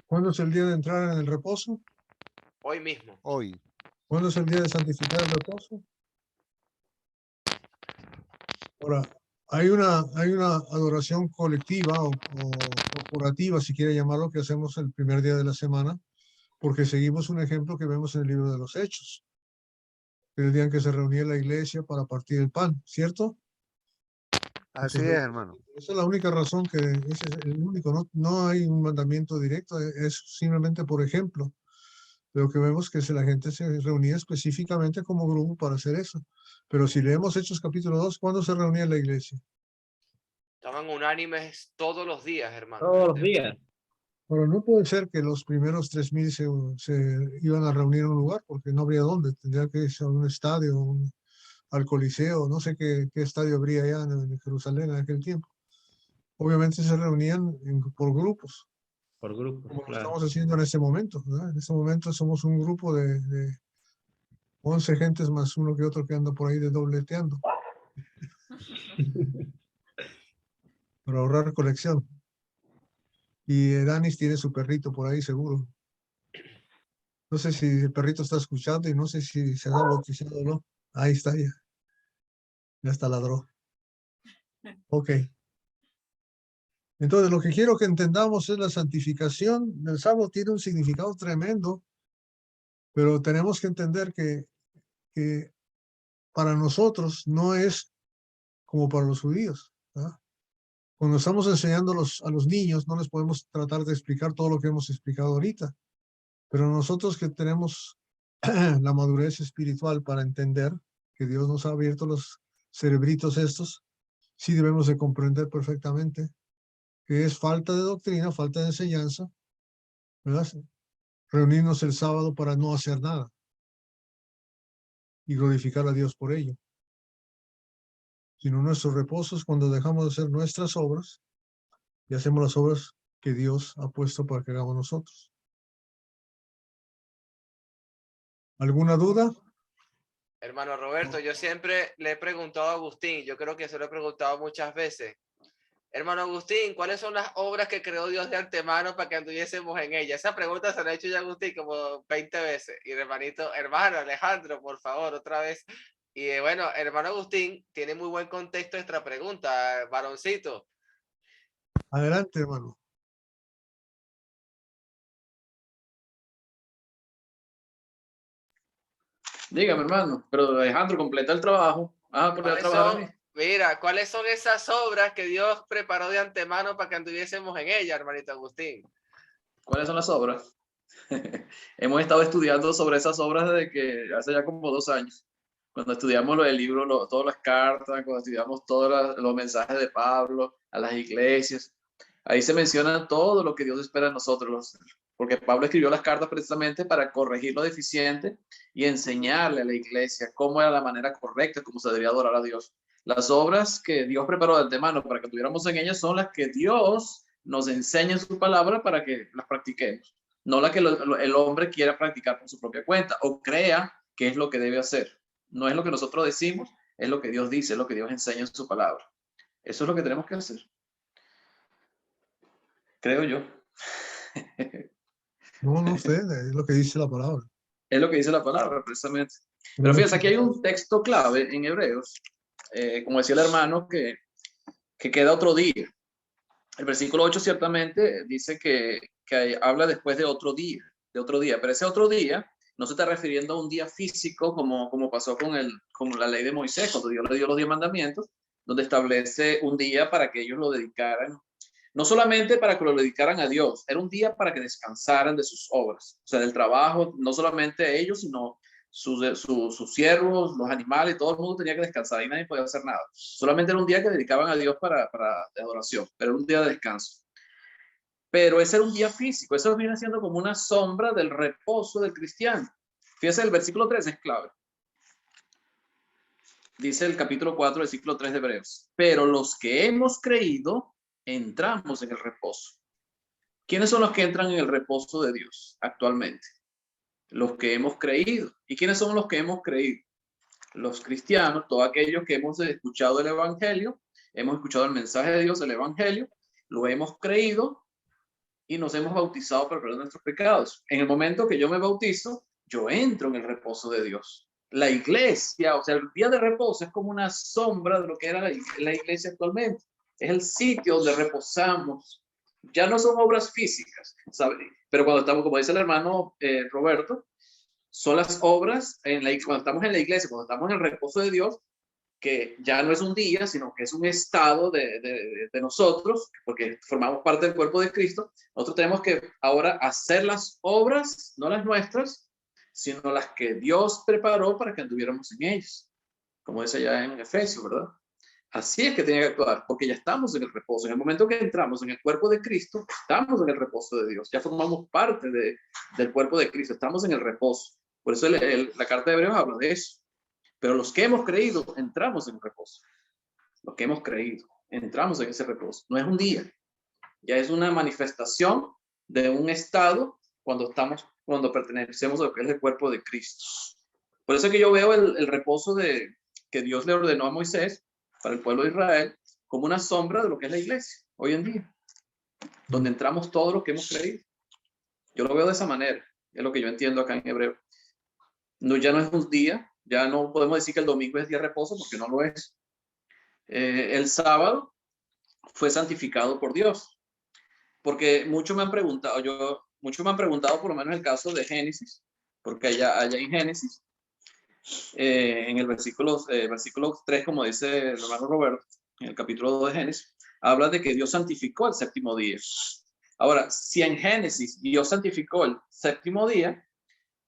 ¿Cuándo es el día de entrar en el reposo? Hoy mismo. Hoy. ¿Cuándo es el día de santificar el reposo? Ahora, hay una adoración colectiva o corporativa, si quiere llamarlo, que hacemos el primer día de la semana, porque seguimos un ejemplo que vemos en el libro de los Hechos, el día en que se reunía la iglesia para partir el pan, ¿cierto? Así es, Entonces, hermano. esa es la única razón ese es el único, no hay un mandamiento directo, es simplemente por ejemplo. Lo que vemos que la gente se reunía específicamente como grupo para hacer eso. Pero si leemos Hechos capítulo 2, ¿cuándo se reunía la iglesia? Estaban unánimes todos los días, hermano. Todos los días. Pero no puede ser que los primeros 3,000 se iban a reunir en un lugar, porque no habría dónde. Tendría que irse a un estadio, al Coliseo, no sé qué estadio habría allá en Jerusalén en aquel tiempo. Obviamente se reunían por grupos, Por grupos, como lo claro. estamos haciendo en este momento, ¿verdad? En este momento somos un grupo de 11 gentes más uno que otro que anda por ahí de dobleteando. Para ahorrar colección. Y Danis tiene su perrito por ahí seguro. No sé si el perrito está escuchando y no sé si se ha bautizado o no. Ahí está ya. Ya hasta ladró. Ok. Entonces, lo que quiero que entendamos es la santificación del sábado tiene un significado tremendo, pero tenemos que entender que para nosotros no es como para los judíos, ¿verdad? Cuando estamos enseñando a los niños, no les podemos tratar de explicar todo lo que hemos explicado ahorita, pero nosotros que tenemos la madurez espiritual para entender que Dios nos ha abierto los cerebritos estos, sí debemos de comprender perfectamente que es falta de doctrina, falta de enseñanza, ¿verdad? Reunirnos el sábado para no hacer nada y glorificar a Dios por ello. Sino nuestro reposo es cuando dejamos de hacer nuestras obras y hacemos las obras que Dios ha puesto para que hagamos nosotros. ¿Alguna duda? Hermano Roberto, yo siempre le he preguntado a Agustín, yo creo que se lo he preguntado muchas veces. Hermano Agustín, ¿cuáles son las obras que creó Dios de antemano para que anduviésemos en ellas? Esa pregunta se la he hecho ya a Agustín como 20 veces. Y hermano Alejandro, por favor, otra vez. Y bueno, hermano Agustín, tiene muy buen contexto esta pregunta, varoncito. Adelante, hermano. Dígame, hermano, pero Alejandro, completa el trabajo. Vas a poner a trabajar a mí. Mira, ¿cuáles son esas obras que Dios preparó de antemano para que anduviésemos en ellas, hermanito Agustín? ¿Cuáles son las obras? Hemos estado estudiando sobre esas obras desde que hace ya como 2 años. Cuando estudiamos lo del libro, todas las cartas, cuando estudiamos todos los mensajes de Pablo a las iglesias, ahí se menciona todo lo que Dios espera de nosotros, porque Pablo escribió las cartas precisamente para corregir lo deficiente y enseñarle a la iglesia cómo era la manera correcta, cómo se debería adorar a Dios. Las obras que Dios preparó de antemano para que tuviéramos en ellas son las que Dios nos enseña en su palabra para que las practiquemos, no la que el hombre quiera practicar por su propia cuenta o crea que es lo que debe hacer. No es lo que nosotros decimos, es lo que Dios dice, es lo que Dios enseña en su palabra. Eso es lo que tenemos que hacer. Creo yo. No sé, es lo que dice la palabra. Es lo que dice la palabra, precisamente. Pero fíjense, aquí hay un texto clave en Hebreos, como decía el hermano, que queda otro día. El versículo 8 ciertamente dice que habla después de otro día, pero ese otro día no se está refiriendo a un día físico como pasó con la ley de Moisés, cuando Dios le dio los 10 mandamientos, donde establece un día para que ellos lo dedicaran, no solamente para que lo dedicaran a Dios, era un día para que descansaran de sus obras, o sea, del trabajo, no solamente ellos, sino sus siervos, los animales, todo el mundo tenía que descansar y nadie podía hacer nada. Solamente era un día que dedicaban a Dios para adoración, pero era un día de descanso. Pero ese era un día físico, eso viene siendo como una sombra del reposo del cristiano. Fíjese, el versículo 3 es clave. Dice el capítulo 4, versículo 3 de Hebreos. Pero los que hemos creído, entramos en el reposo. ¿Quiénes son los que entran en el reposo de Dios actualmente? Los que hemos creído. ¿Y quiénes son los que hemos creído? Los cristianos, todos aquellos que hemos escuchado el evangelio, hemos escuchado el mensaje de Dios, el evangelio, lo hemos creído y nos hemos bautizado para perdonar nuestros pecados. En el momento que yo me bautizo, yo entro en el reposo de Dios. La iglesia, o sea, el día de reposo es como una sombra de lo que era la iglesia actualmente. Es el sitio donde reposamos. Ya no son obras físicas, ¿sabes? Pero cuando estamos, como dice el hermano Roberto, son las obras cuando estamos en la iglesia, cuando estamos en el reposo de Dios, que ya no es un día, sino que es un estado de nosotros, porque formamos parte del cuerpo de Cristo. Nosotros tenemos que ahora hacer las obras, no las nuestras, sino las que Dios preparó para que anduviéramos en ellas, como dice allá en Efesios, ¿verdad? Así es que tiene que actuar, porque ya estamos en el reposo. En el momento que entramos en el cuerpo de Cristo, estamos en el reposo de Dios. Ya formamos parte del cuerpo de Cristo, estamos en el reposo. Por eso la carta de Hebreos habla de eso. Pero los que hemos creído, entramos en el reposo. Los que hemos creído, entramos en ese reposo. No es un día, ya es una manifestación de un estado cuando pertenecemos a lo que es el cuerpo de Cristo. Por eso que yo veo el reposo que Dios le ordenó a Moisés para el pueblo de Israel como una sombra de lo que es la iglesia hoy en día, donde entramos todos los que hemos creído. Yo lo veo de esa manera, es lo que yo entiendo acá en Hebreo. No, ya no es un día, ya no podemos decir que el domingo es día de reposo porque no lo es. el sábado fue santificado por Dios. Porque muchos me han preguntado, por lo menos el caso de Génesis, porque allá en Génesis, en el versículo 3, como dice el hermano Roberto, en el capítulo 2 de Génesis, habla de que Dios santificó el séptimo día. Ahora, si en Génesis Dios santificó el séptimo día,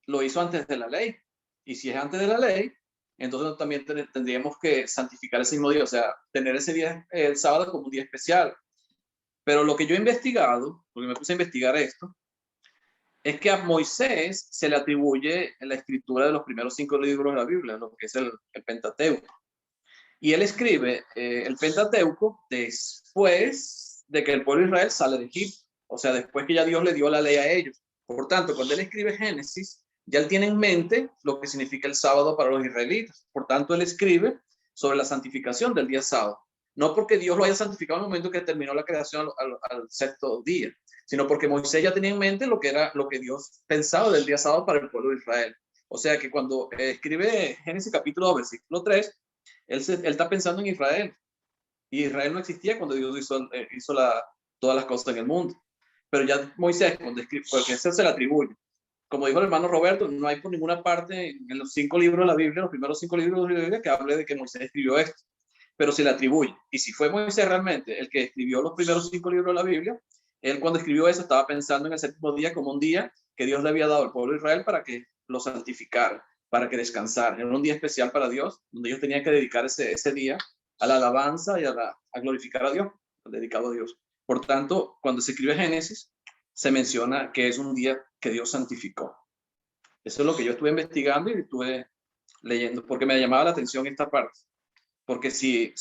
lo hizo antes de la ley. Y si es antes de la ley, entonces también tendríamos que santificar ese mismo día, o sea, tener ese día, el sábado, como un día especial. Pero lo que yo he investigado, porque me puse a investigar esto, es que a Moisés se le atribuye la escritura de los primeros 5 libros de la Biblia, lo que es el Pentateuco. Y él escribe el Pentateuco después de que el pueblo de Israel sale de Egipto, o sea, después que ya Dios le dio la ley a ellos. Por tanto, cuando él escribe Génesis, ya él tiene en mente lo que significa el sábado para los israelitas. Por tanto, él escribe sobre la santificación del día sábado. No porque Dios lo haya santificado en el momento que terminó la creación al sexto día, sino porque Moisés ya tenía en mente lo que Dios pensaba del día sábado para el pueblo de Israel. O sea que cuando escribe Génesis capítulo 2, versículo 3, él está pensando en Israel. Y Israel no existía cuando Dios hizo todas las cosas en el mundo. Pero ya Moisés, cuando escribe, porque ese se le atribuye. Como dijo el hermano Roberto, no hay por ninguna parte en los 5 libros de la Biblia, los primeros 5 libros de la Biblia, que hable de que Moisés escribió esto. Pero se le atribuye. Y si fue Moisés realmente el que escribió los primeros 5 libros de la Biblia, él cuando escribió eso estaba pensando en el séptimo día como un día que Dios le había dado al pueblo de Israel para que lo santificara, para que descansara. Era un día especial para Dios, donde ellos tenían que dedicar ese día a la alabanza y a glorificar a Dios, dedicado a Dios. Por tanto, cuando se escribe Génesis, se menciona que es un día que Dios santificó. Eso es lo que yo estuve investigando y estuve leyendo, porque me llamaba la atención esta parte. Porque si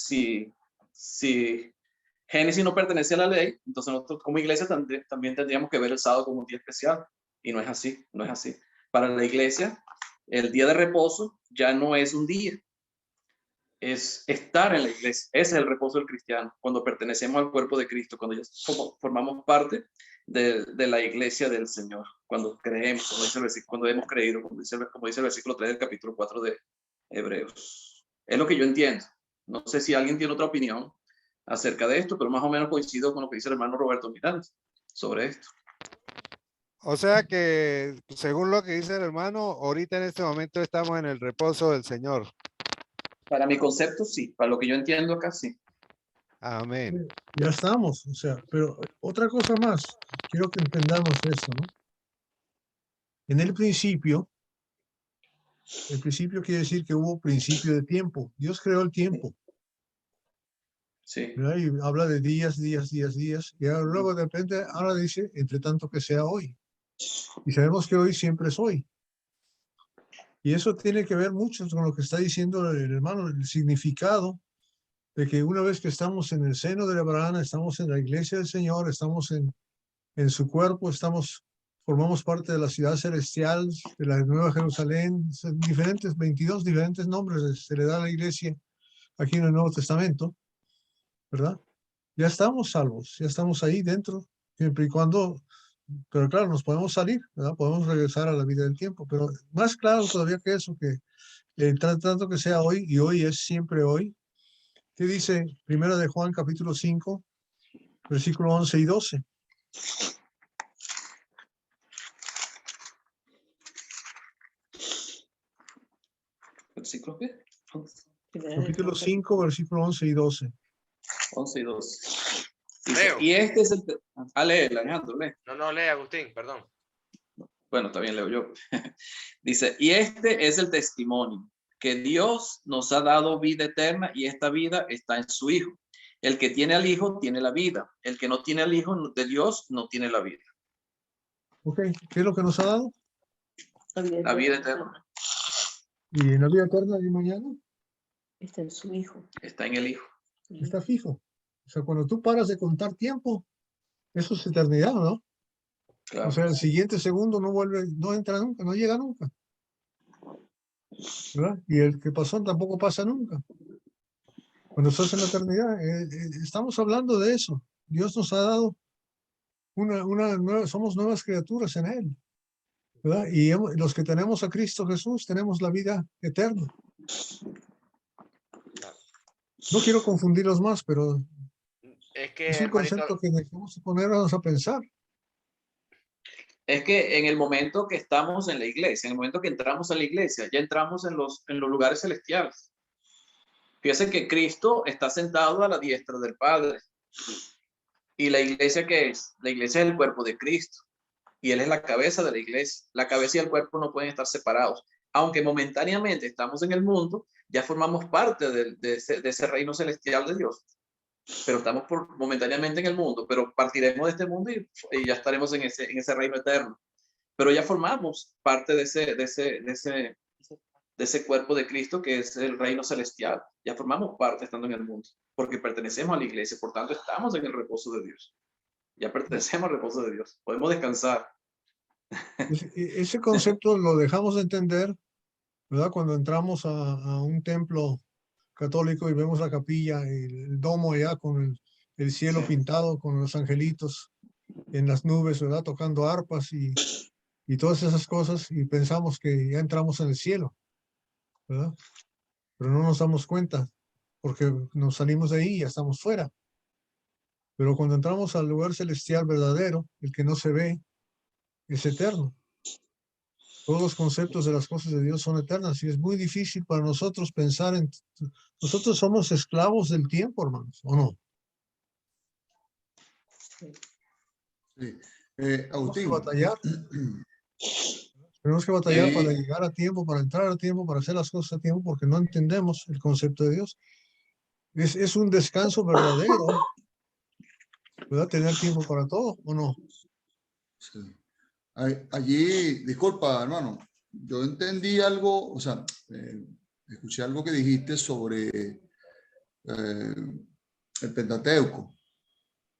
Génesis no pertenece a la ley, entonces nosotros como iglesia también tendríamos que ver el sábado como un día especial. Y no es así, no es así. Para la iglesia, el día de reposo ya no es un día, es estar en la iglesia. Ese es el reposo del cristiano, cuando pertenecemos al cuerpo de Cristo, cuando ya formamos parte de la iglesia del Señor, cuando creemos, cuando hemos creído, como dice el versículo 3 del capítulo 4 de Hebreos. Es lo que yo entiendo. No sé si alguien tiene otra opinión acerca de esto, pero más o menos coincido con lo que dice el hermano Roberto Miranda sobre esto. O sea que, según lo que dice el hermano, ahorita en este momento estamos en el reposo del Señor. Para mi concepto, sí. Para lo que yo entiendo acá, sí. Amén. Ya estamos, o sea, pero otra cosa más, quiero que entendamos esto, ¿no? En el principio quiere decir que hubo principio de tiempo. Dios creó el tiempo. Sí. ¿Verdad? Y habla de días. Y luego de repente, ahora dice, entre tanto que sea hoy. Y sabemos que hoy siempre es hoy. Y eso tiene que ver mucho con lo que está diciendo el hermano, el significado de que una vez que estamos en el seno de Abraham, estamos en la iglesia del Señor, estamos en su cuerpo, formamos parte de la ciudad celestial, de la Nueva Jerusalén, 22 diferentes nombres se le da a la iglesia aquí en el Nuevo Testamento, ¿verdad? Ya estamos salvos, ya estamos ahí dentro, siempre y cuando, pero claro, nos podemos salir, ¿verdad? Podemos regresar a la vida del tiempo, pero más claro todavía que eso, que tanto que sea hoy, y hoy es siempre hoy. ¿Qué dice Primera de Juan, capítulo 5, versículo 11 y 12? ¿Versículo qué? Capítulo 5, versículo 11 y 12. 11 y 12. Leo. Y este es el... lee, Alejandro, lee. No, lee, Agustín, perdón. Bueno, está bien, leo yo. Dice, y este es el testimonio, que Dios nos ha dado vida eterna y esta vida está en su Hijo. El que tiene al Hijo tiene la vida. El que no tiene al Hijo de Dios no tiene la vida. Ok, ¿qué es lo que nos ha dado? La vida eterna. ¿Y en la vida eterna de mañana? Está en su Hijo. Está en el Hijo. Está fijo. O sea, cuando tú paras de contar tiempo, eso es eternidad, ¿no? Claro. O sea, el siguiente segundo no vuelve, no entra nunca, no llega nunca. ¿Verdad? Y el que pasó tampoco pasa nunca. Cuando estás en la eternidad, estamos hablando de eso. Dios nos ha dado somos nuevas criaturas en Él, ¿verdad? Y los que tenemos a Cristo Jesús tenemos la vida eterna. No quiero confundirlos más, pero Es que, es un hermanito, concepto que debemos ponernos a pensar. Es que en el momento que estamos en la iglesia, en el momento que entramos a la iglesia, ya entramos en los lugares celestiales. Fíjense que Cristo está sentado a la diestra del Padre. ¿Y la iglesia qué es? La iglesia es el cuerpo de Cristo. Y Él es la cabeza de la iglesia. La cabeza y el cuerpo no pueden estar separados. Aunque momentáneamente estamos en el mundo, ya formamos parte de ese reino celestial de Dios. Pero estamos momentáneamente en el mundo, pero partiremos de este mundo y ya estaremos en ese reino eterno. Pero ya formamos parte de ese cuerpo de Cristo que es el reino celestial. Ya formamos parte estando en el mundo, porque pertenecemos a la iglesia, por tanto estamos en el reposo de Dios. Ya pertenecemos al reposo de Dios. Podemos descansar. Ese concepto lo dejamos de entender, ¿verdad? Cuando entramos a un templo católico y vemos la capilla, el domo allá con el cielo pintado, con los angelitos en las nubes, ¿verdad? Tocando arpas y todas esas cosas, y pensamos que ya entramos en el cielo, ¿verdad? Pero no nos damos cuenta, porque nos salimos de ahí y ya estamos fuera. Pero cuando entramos al lugar celestial verdadero, el que no se ve, es eterno. Todos los conceptos de las cosas de Dios son eternas y es muy difícil para nosotros pensar en... Nosotros somos esclavos del tiempo, hermanos, ¿o no? Sí. Tenemos que Agustín. batallar. Tenemos que batallar para Sí. llegar a tiempo, para entrar a tiempo, para hacer las cosas a tiempo, porque no entendemos el concepto de Dios. Es un descanso verdadero, ¿verdad? Tener tiempo para todo, ¿o no? Sí. Allí, disculpa, hermano, yo entendí algo, o sea, escuché algo que dijiste sobre el Pentateuco.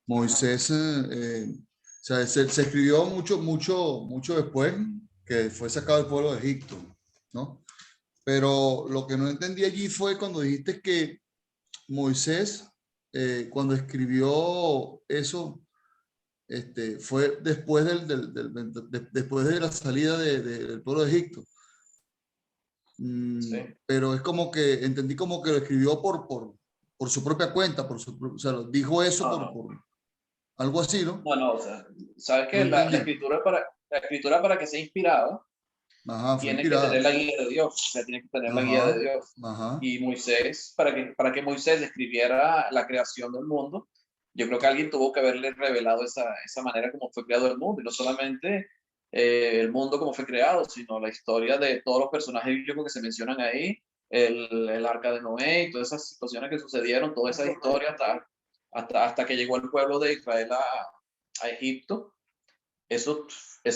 Moisés, o sea, se escribió mucho después que fue sacado del pueblo de Egipto, ¿no? Pero lo que no entendí allí fue cuando dijiste que Moisés, cuando escribió eso, fue después después de la salida del pueblo de Egipto. Sí. Pero es como que entendí como que lo escribió por su propia cuenta, o sea, dijo eso por algo así, ¿no? No, o sea, sabes No que la entendí. escritura para que sea inspirada Ajá, fue tiene que tener inspirada. la guía de Dios, o sea, tiene que tener la guía de Ajá, Dios. ajá. Y Moisés, para que Moisés escribiera la creación del mundo, yo creo que alguien tuvo que haberle revelado esa manera como fue creado el mundo, y no solamente el mundo como fue creado, sino la historia de todos los personajes bíblicos que se mencionan ahí, el arca de Noé y todas esas situaciones que sucedieron, toda esa historia hasta que llegó el pueblo de Israel a Egipto. Eso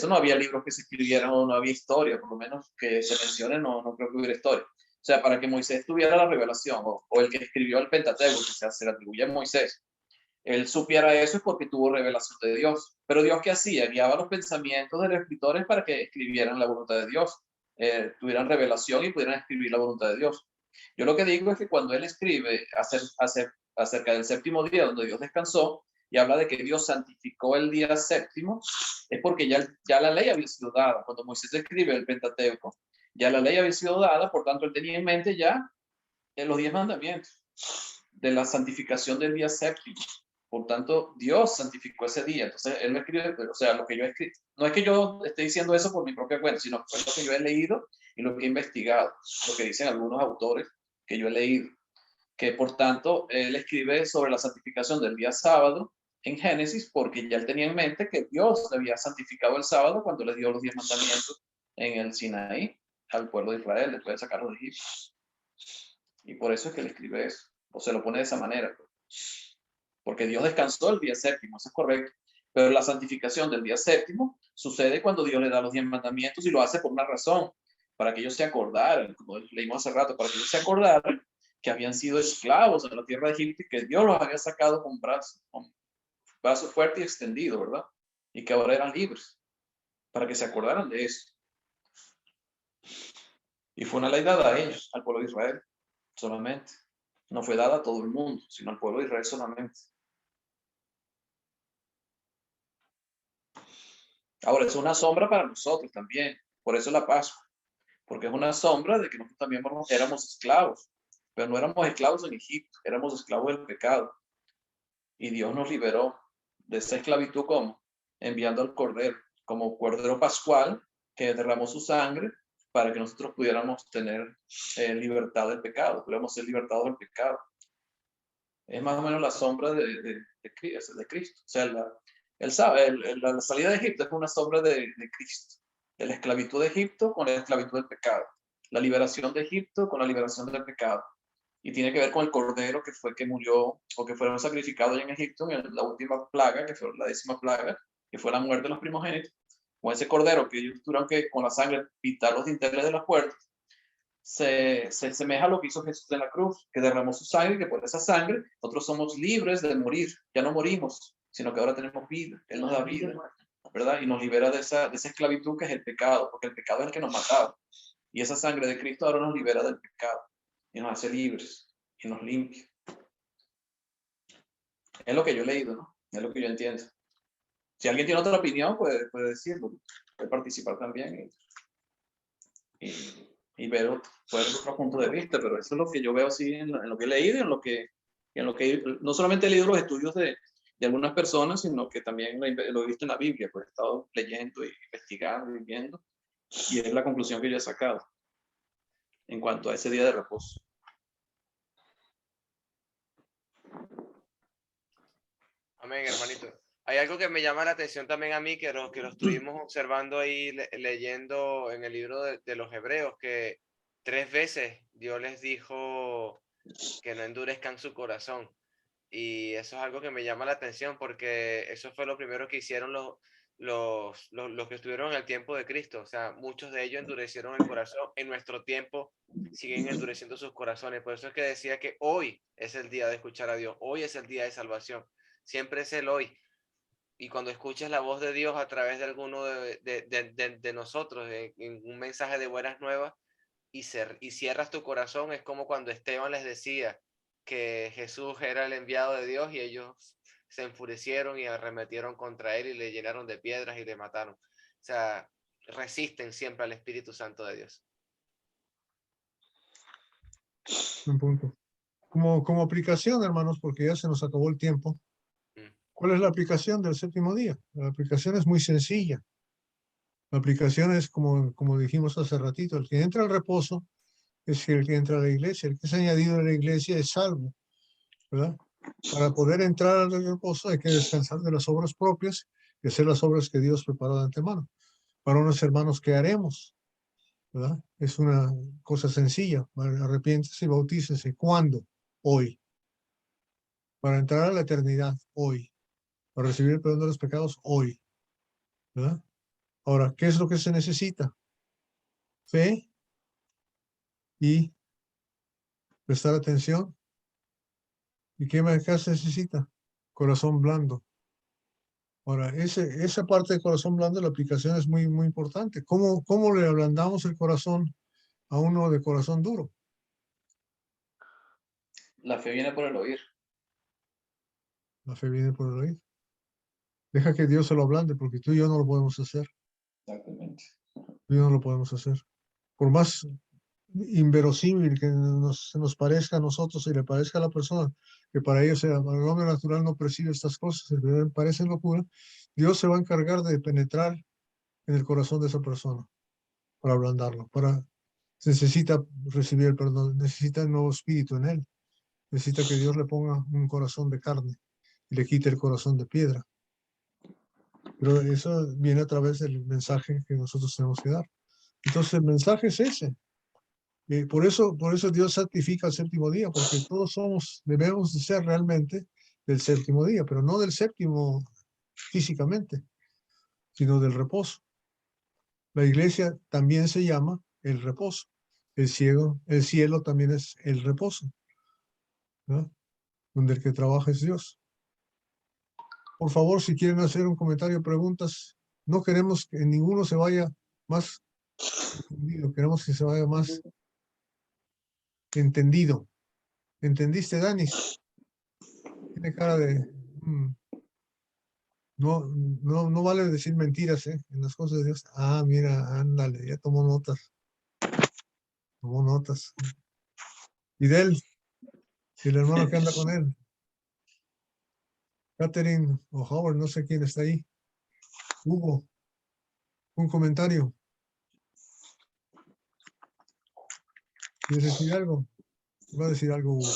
no había libros que se escribieran o no había historia, por lo menos que se mencione, no creo que hubiera historia. O sea, para que Moisés tuviera la revelación, o el que escribió el Pentateuco, que se le atribuye a Moisés, él supiera eso es porque tuvo revelación de Dios. Pero Dios, ¿qué hacía? Guiaba los pensamientos de los escritores para que escribieran la voluntad de Dios, tuvieran revelación y pudieran escribir la voluntad de Dios. Yo lo que digo es que cuando él escribe acerca del séptimo día, donde Dios descansó, y habla de que Dios santificó el día séptimo, es porque ya la ley había sido dada. Cuando Moisés escribe el Pentateuco, ya la ley había sido dada, por tanto él tenía en mente ya en los 10 mandamientos de la santificación del día séptimo. Por tanto, Dios santificó ese día. Entonces, él me escribe, o sea, lo que yo he escrito, no es que yo esté diciendo eso por mi propia cuenta, sino que es lo que yo he leído y lo que he investigado, lo que dicen algunos autores que yo he leído. Que por tanto, él escribe sobre la santificación del día sábado en Génesis, porque ya él tenía en mente que Dios había santificado el sábado cuando le dio los 10 mandamientos en el Sinaí al pueblo de Israel, después de sacarlo de Egipto. Y por eso es que él escribe eso, o se lo pone de esa manera. Porque Dios descansó el día séptimo, eso es correcto. Pero la santificación del día séptimo sucede cuando Dios le da los 10 mandamientos y lo hace por una razón, para que ellos se acordaran, como leímos hace rato, para que ellos se acordaran que habían sido esclavos en la tierra de Egipto y que Dios los había sacado con brazo fuerte y extendido, ¿verdad? Y que ahora eran libres, para que se acordaran de eso. Y fue una ley dada a ellos, al pueblo de Israel, solamente. No fue dada a todo el mundo, sino al pueblo de Israel solamente. Ahora, es una sombra para nosotros también. Por eso la Pascua. Porque es una sombra de que nosotros también éramos esclavos. pero no éramos esclavos en Egipto, éramos esclavos del pecado. Y Dios nos liberó de esa esclavitud, ¿cómo? Enviando al Cordero, como Cordero Pascual, que derramó su sangre para que nosotros pudiéramos tener libertad del pecado, pudiéramos ser libertados del pecado. Es más o menos la sombra de Cristo. O sea, la salida de Egipto es una sombra de Cristo, de la esclavitud de Egipto con la esclavitud del pecado, la liberación de Egipto con la liberación del pecado. Y tiene que ver con el cordero que murió o que fueron sacrificados en Egipto en la última plaga, que fue la 10ª plaga, que fue la muerte de los primogénitos. Con ese cordero que ellos tuvieron que con la sangre pintar los dinteles de las puertas, se asemeja a lo que hizo Jesús en la cruz, que derramó su sangre, que por esa sangre nosotros somos libres de morir. Ya no morimos, sino que ahora tenemos vida. Él nos da vida, ¿verdad? Y nos libera de esa esclavitud que es el pecado, porque el pecado es el que nos mataba. Y esa sangre de Cristo ahora nos libera del pecado y nos hace libres y nos limpia. Es lo que yo he leído, ¿no? Es lo que yo entiendo. Si alguien tiene otra opinión, puede decirlo, puede participar también y ver otro punto de vista, pero eso es lo que yo veo así en lo que he leído y en lo que no solamente he leído los estudios de algunas personas, sino que también lo he visto en la Biblia, pues he estado leyendo y investigando y viendo, y es la conclusión que yo he sacado en cuanto a ese día de reposo. Amén, hermanito. Hay algo que me llama la atención también a mí, que lo estuvimos observando ahí, leyendo en el libro de los Hebreos, que 3 veces Dios les dijo que no endurezcan su corazón. Y eso es algo que me llama la atención, porque eso fue lo primero que hicieron los que estuvieron en el tiempo de Cristo. O sea, muchos de ellos endurecieron el corazón. En nuestro tiempo siguen endureciendo sus corazones. Por eso es que decía que hoy es el día de escuchar a Dios. Hoy es el día de salvación. Siempre es el hoy. Y cuando escuches la voz de Dios a través de alguno de nosotros, en un mensaje de buenas nuevas, y cierras tu corazón, es como cuando Esteban les decía que Jesús era el enviado de Dios y ellos se enfurecieron y arremetieron contra él y le llenaron de piedras y le mataron. O sea, resisten siempre al Espíritu Santo de Dios. Un punto. Como aplicación, hermanos, porque ya se nos acabó el tiempo. ¿Cuál es la aplicación del 7º día? La aplicación es muy sencilla. La aplicación es como dijimos hace ratito, el que entra al reposo es el que entra a la iglesia, el que es añadido a la iglesia es salvo, ¿verdad? Para poder entrar al reposo hay que descansar de las obras propias y hacer las obras que Dios preparó de antemano. Para unos hermanos, ¿qué haremos? ¿Verdad? Es una cosa sencilla. Arrepiéntese y bautícese. ¿Cuándo? Hoy. Para entrar a la eternidad, hoy. Para recibir el perdón de los pecados, hoy. ¿Verdad? Ahora, ¿qué es lo que se necesita? Fe y prestar atención. ¿Y qué más se necesita? Corazón blando. Ahora, esa parte de corazón blando, la aplicación es muy, muy importante. ¿Cómo le ablandamos el corazón a uno de corazón duro? La fe viene por el oír. La fe viene por el oír. Deja que Dios se lo ablande, porque tú y yo no lo podemos hacer. Exactamente. Tú y yo no lo podemos hacer. Por más inverosímil que se nos parezca a nosotros y le parezca a la persona, que para ellos el hombre natural no percibe estas cosas, le parecen locura, Dios se va a encargar de penetrar en el corazón de esa persona para ablandarlo, necesita recibir el perdón, necesita un nuevo espíritu en él, necesita que Dios le ponga un corazón de carne y le quite el corazón de piedra. Pero eso viene a través del mensaje que nosotros tenemos que dar. Entonces el mensaje es ese. Por eso Dios santifica el 7º día, porque todos debemos de ser realmente del 7º día, pero no del 7º físicamente, sino del reposo. La iglesia también se llama el reposo. El cielo también es el reposo, ¿no? Donde el que trabaja es Dios. Por favor, si quieren hacer un comentario o preguntas, no queremos que ninguno se vaya más confundido, queremos que se vaya más entendido. ¿Entendiste, Danis? Tiene cara de... No vale decir mentiras, en las cosas de Dios. Ah, mira, ándale, ya tomó notas. Tomó notas. Y de él, el hermano que anda con él. Catherine o Howard, no sé quién está ahí. Hugo, un comentario. ¿Quieres decir algo? Va a decir algo, Hugo.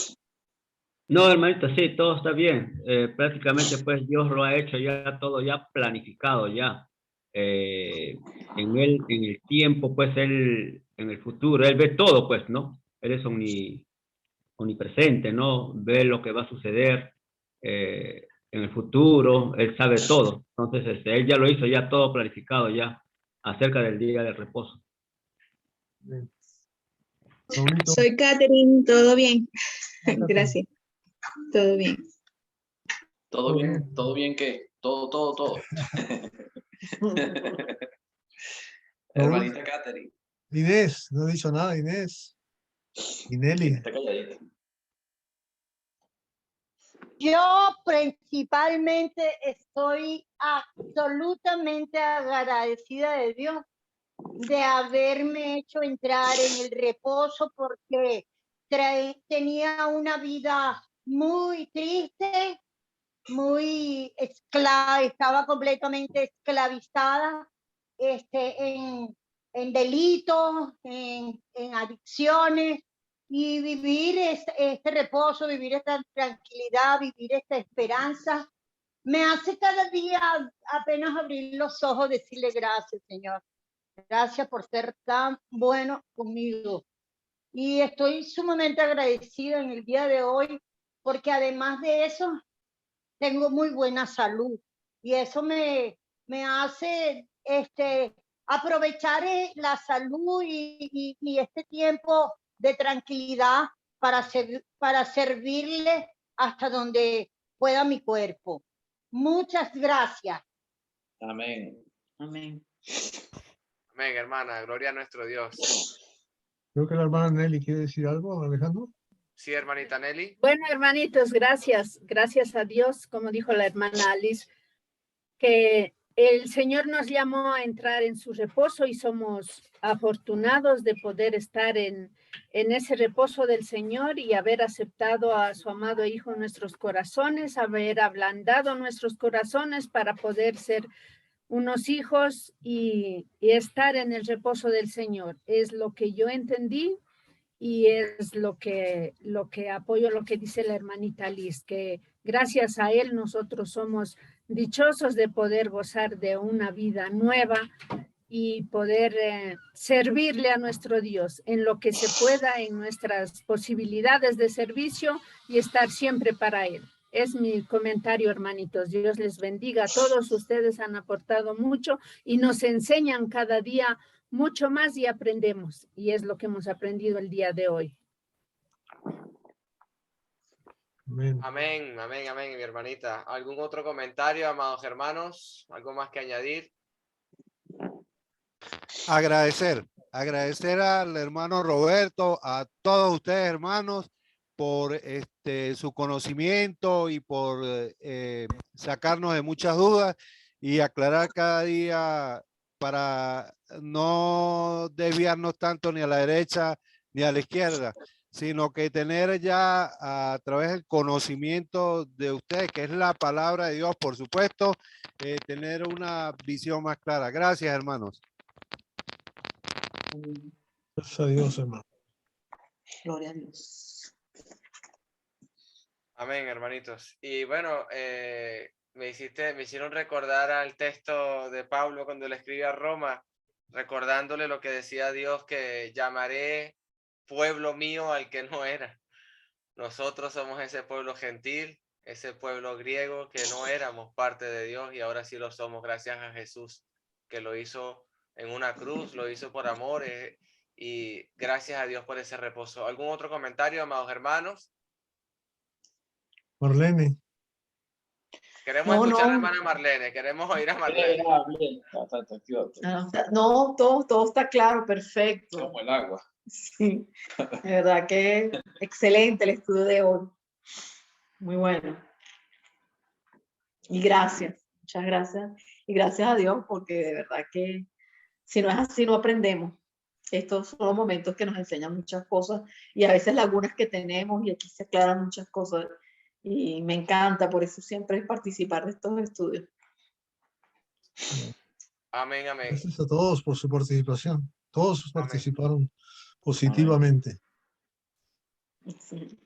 No, hermanito, sí, todo está bien. Prácticamente, pues, Dios lo ha hecho ya todo ya planificado ya. En el tiempo, pues, él, en el futuro, él ve todo, pues, ¿no? Él es omnipresente, ¿no? Ve lo que va a suceder en el futuro, él sabe todo. Entonces, él ya lo hizo ya todo planificado ya acerca del día del reposo. Bien. Saulito, Soy Catherine, todo bien. Catherine. Gracias. Todo bien. Todo bien que, todo. Hermanita Catherine, Inés, no he dicho nada, Inés. Y Nelly. está calladita. Yo principalmente estoy absolutamente agradecida de Dios de haberme hecho entrar en el reposo porque tenía una vida muy triste, muy estaba completamente esclavizada en delitos, en adicciones, y vivir este reposo, vivir esta tranquilidad, vivir esta esperanza, me hace cada día apenas abrir los ojos, decirle gracias, Señor. Gracias por ser tan bueno conmigo. Y estoy sumamente agradecida en el día de hoy porque además de eso, tengo muy buena salud y eso me hace aprovechar la salud y este tiempo de tranquilidad para servirle hasta donde pueda mi cuerpo. Muchas gracias. Amén. Amén. Amén, hermana. Gloria a nuestro Dios. Creo que la hermana Nelly quiere decir algo, Alejandro. Sí, hermanita Nelly. Bueno, hermanitos, gracias a Dios, como dijo la hermana Alice, que el Señor nos llamó a entrar en su reposo y somos afortunados de poder estar en ese reposo del Señor y haber aceptado a su amado Hijo en nuestros corazones, haber ablandado nuestros corazones para poder ser unos hijos y estar en el reposo del Señor. Es lo que yo entendí. Y es lo que apoyo lo que dice la hermanita Liz, que gracias a él nosotros somos dichosos de poder gozar de una vida nueva y poder servirle a nuestro Dios en lo que se pueda, en nuestras posibilidades de servicio y estar siempre para él. Es mi comentario, hermanitos. Dios les bendiga a todos. Ustedes han aportado mucho y nos enseñan cada día mucho más y aprendemos. Y es lo que hemos aprendido el día de hoy. Amén. Amén, amén, amén, mi hermanita. ¿Algún otro comentario, amados hermanos? ¿Algo más que añadir? Agradecer al hermano Roberto, a todos ustedes, hermanos, por su conocimiento y por sacarnos de muchas dudas y aclarar cada día para no desviarnos tanto ni a la derecha ni a la izquierda, sino que tener ya a través del conocimiento de ustedes, que es la palabra de Dios, por supuesto, tener una visión más clara. Gracias, hermanos. Gracias a Dios, hermano. Gloria a Dios. Amén, hermanitos. Y bueno, me hicieron recordar al texto de Pablo cuando le escribe a Roma, recordándole lo que decía Dios, que llamaré pueblo mío al que no era. Nosotros somos ese pueblo gentil, ese pueblo griego que no éramos parte de Dios y ahora sí lo somos gracias a Jesús, que lo hizo en una cruz, lo hizo por amor y gracias a Dios por ese reposo. ¿Algún otro comentario, amados hermanos? Marlene. Queremos escuchar a la hermana Marlene, queremos oír a Marlene. No, todo está claro, perfecto. Como el agua. Sí, de verdad que excelente el estudio de hoy. Muy bueno. Y gracias, muchas gracias. Y gracias a Dios, porque de verdad que si no es así, no aprendemos. estos son los momentos que nos enseñan muchas cosas y a veces lagunas que tenemos y aquí se aclaran muchas cosas y me encanta, por eso siempre es participar de estos estudios. Amén, amén. Gracias a todos por su participación. Todos Amén. participaron positivamente. Sí.